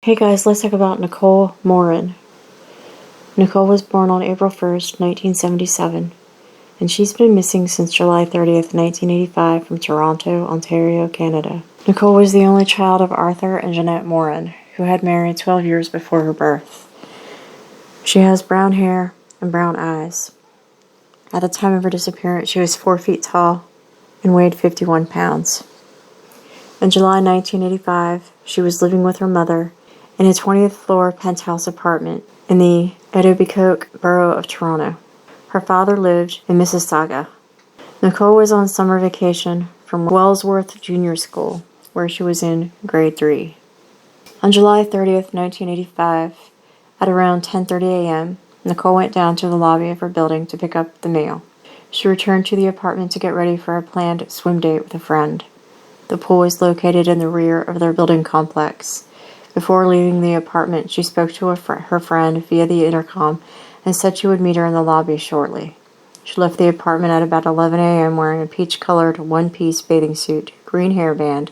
Hey guys, let's talk about Nicole Morin. Nicole was born on April 1st, 1977, and she's been missing since July 30th, 1985 from Toronto, Ontario, Canada. Nicole was the only child of Arthur and Jeanette Morin, who had married 12 years before her birth. She has brown hair and brown eyes. At the time of her disappearance, she was 4 feet tall and weighed 51 pounds. In July 1985, she was living with her mother in a 20th floor penthouse apartment in the Etobicoke borough of Toronto. Her father lived in Mississauga. Nicole was on summer vacation from Wellsworth Junior School, where she was in grade 3. On July 30th, 1985, at around 10:30 a.m., Nicole went down to the lobby of her building to pick up the mail. She returned to the apartment to get ready for a planned swim date with a friend. The pool is located in the rear of their building complex. Before leaving the apartment, she spoke to her friend via the intercom and said she would meet her in the lobby shortly. She left the apartment at about 11 a.m. wearing a peach-colored one-piece bathing suit, green hairband,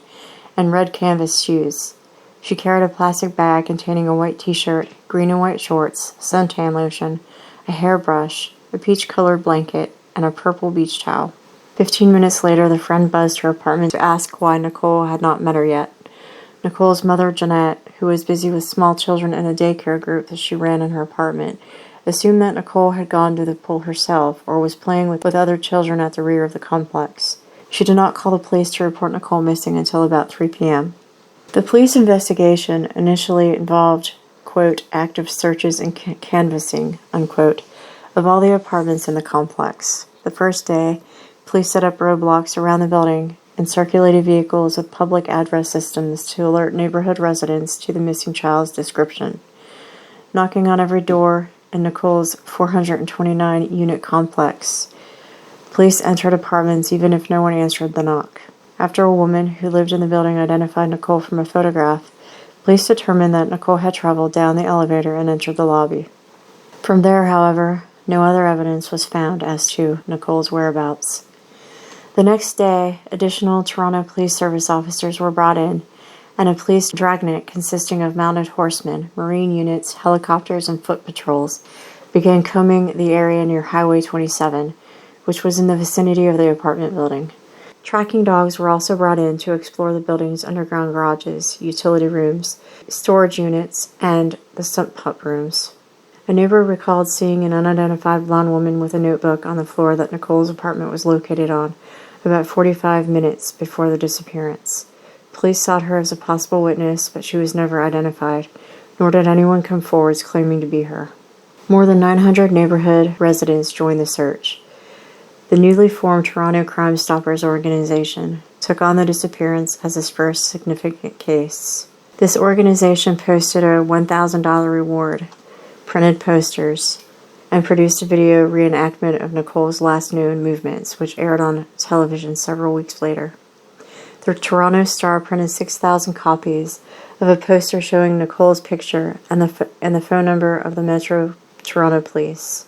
and red canvas shoes. She carried a plastic bag containing a white t-shirt, green and white shorts, suntan lotion, a hairbrush, a peach-colored blanket, and a purple beach towel. 15 minutes later, the friend buzzed her apartment to ask why Nicole had not met her yet. Nicole's mother, Jeanette, who was busy with small children in a daycare group that she ran in her apartment, assumed that Nicole had gone to the pool herself or was playing with other children at the rear of the complex. She did not call the police to report Nicole missing until about 3 p.m. The police investigation initially involved, quote, active searches and canvassing, unquote, of all the apartments in the complex. The first day, police set up roadblocks around the building and circulated vehicles with public address systems to alert neighborhood residents to the missing child's description. Knocking on every door in Nicole's 429-unit complex, police entered apartments even if no one answered the knock. After a woman who lived in the building identified Nicole from a photograph, police determined that Nicole had traveled down the elevator and entered the lobby. From there, however, no other evidence was found as to Nicole's whereabouts. The next day, additional Toronto Police Service officers were brought in, and a police dragnet consisting of mounted horsemen, marine units, helicopters, and foot patrols began combing the area near Highway 27, which was in the vicinity of the apartment building. Tracking dogs were also brought in to explore the building's underground garages, utility rooms, storage units, and the sump pump rooms. A neighbor recalled seeing an unidentified blonde woman with a notebook on the floor that Nicole's apartment was located on, about 45 minutes before the disappearance. Police sought her as a possible witness, but she was never identified, nor did anyone come forward claiming to be her. More than 900 neighborhood residents joined the search. The newly formed Toronto Crime Stoppers organization took on the disappearance as its first significant case. This organization posted a $1,000 reward, printed posters, and produced a video reenactment of Nicole's last known movements, which aired on television several weeks later. The Toronto Star printed 6,000 copies of a poster showing Nicole's picture and the phone number of the Metro Toronto Police.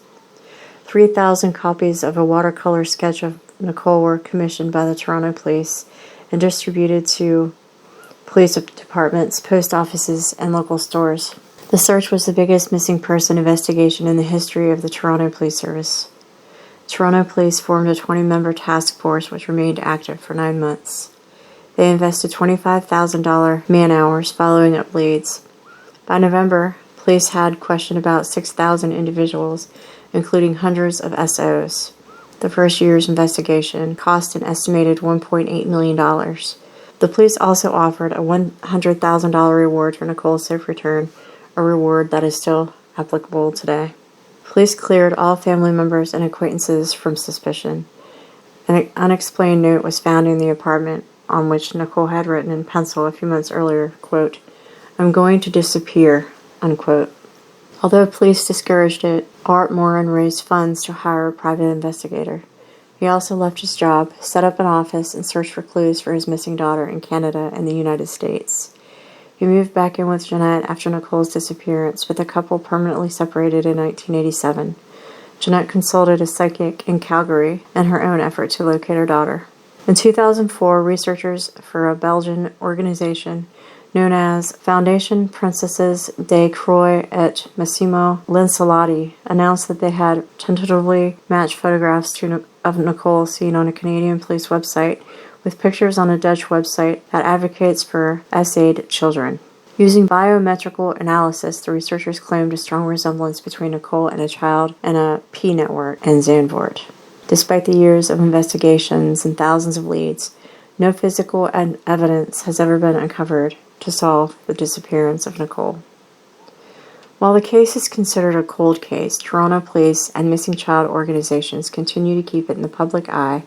3,000 copies of a watercolor sketch of Nicole were commissioned by the Toronto Police and distributed to police departments, post offices, and local stores. The search was the biggest missing person investigation in the history of the Toronto Police Service. Toronto Police formed a 20-member task force which remained active for 9 months. They invested $25,000 man-hours following up leads. By November, police had questioned about 6,000 individuals, including hundreds of SOs. The first year's investigation cost an estimated $1.8 million. The police also offered a $100,000 reward for Nicole's safe return, a reward that is still applicable today. Police cleared all family members and acquaintances from suspicion. An unexplained note was found in the apartment on which Nicole had written in pencil a few months earlier, quote, "I'm going to disappear," unquote. Although police discouraged it, Art Morin raised funds to hire a private investigator. He also left his job, set up an office, and searched for clues for his missing daughter in Canada and the United States. He moved back in with Jeanette after Nicole's disappearance, with the couple permanently separated in 1987. Jeanette consulted a psychic in Calgary in her own effort to locate her daughter. In 2004, researchers for a Belgian organization known as Foundation Princesses de Croix et Massimo Linsalati, announced that they had tentatively matched photographs of Nicole seen on a Canadian police website with pictures on a Dutch website that advocates for SAID children. Using biometrical analysis, the researchers claimed a strong resemblance between Nicole and a child in a P network in Zandvoort. Despite the years of investigations and thousands of leads, no physical evidence has ever been uncovered to solve the disappearance of Nicole. While the case is considered a cold case, Toronto police and missing child organizations continue to keep it in the public eye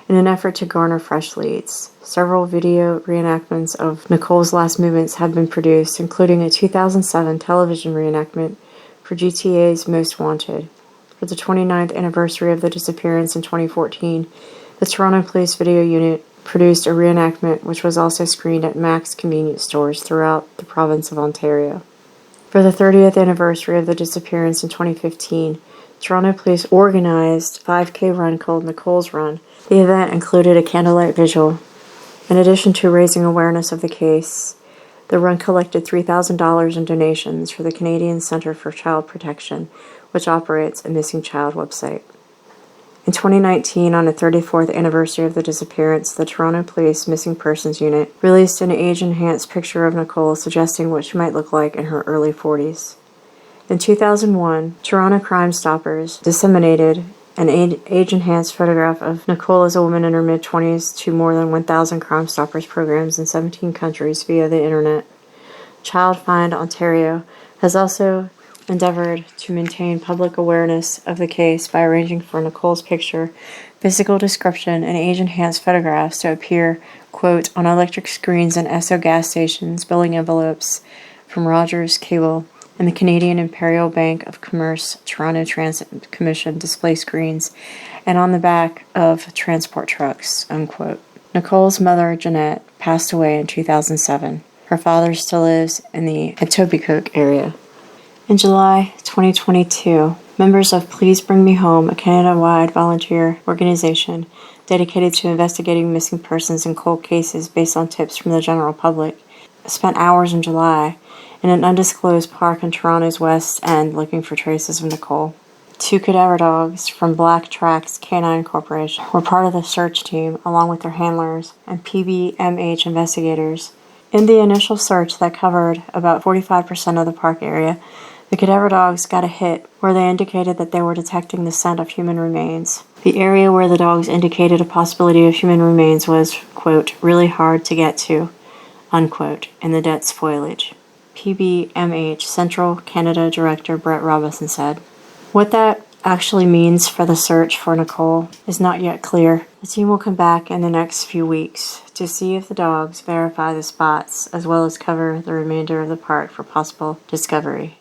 in an effort to garner fresh leads. Several video reenactments of Nicole's last movements have been produced, including a 2007 television reenactment for GTA's Most Wanted. For the 29th anniversary of the disappearance in 2014, the Toronto Police Video Unit produced a reenactment which was also screened at Mac's convenience stores throughout the province of Ontario. For the 30th anniversary of the disappearance in 2015, Toronto Police organized a 5K run called Nicole's Run. The event included a candlelight vigil. In addition to raising awareness of the case, the run collected $3,000 in donations for the Canadian Centre for Child Protection, which operates a missing child website. In 2019, on the 34th anniversary of the disappearance, the Toronto Police Missing Persons Unit released an age-enhanced picture of Nicole suggesting what she might look like in her early 40s. In 2001, Toronto Crime Stoppers disseminated an age-enhanced photograph of Nicole as a woman in her mid-20s to more than 1,000 Crime Stoppers programs in 17 countries via the internet. Child Find Ontario has also endeavored to maintain public awareness of the case by arranging for Nicole's picture, physical description, and age-enhanced photographs to appear, quote, on electric screens in Esso gas stations, billing envelopes from Rogers Cable, and the Canadian Imperial Bank of Commerce Toronto Transit Commission display screens, and on the back of transport trucks, unquote. Nicole's mother, Jeanette, passed away in 2007. Her father still lives in the Etobicoke area. In July 2022, members of Please Bring Me Home, a Canada-wide volunteer organization dedicated to investigating missing persons and cold cases based on tips from the general public, spent hours in July in an undisclosed park in Toronto's West End looking for traces of Nicole. 2 cadaver dogs from Black Tracks Canine Corporation were part of the search team, along with their handlers and PBMH investigators. In the initial search that covered about 45% of the park area, the cadaver dogs got a hit where they indicated that they were detecting the scent of human remains. The area where the dogs indicated a possibility of human remains was, quote, really hard to get to, unquote, in the dense foliage. PBMH Central Canada Director Brett Robinson said. What that actually means for the search for Nicole is not yet clear. The team will come back in the next few weeks to see if the dogs verify the spots as well as cover the remainder of the park for possible discovery.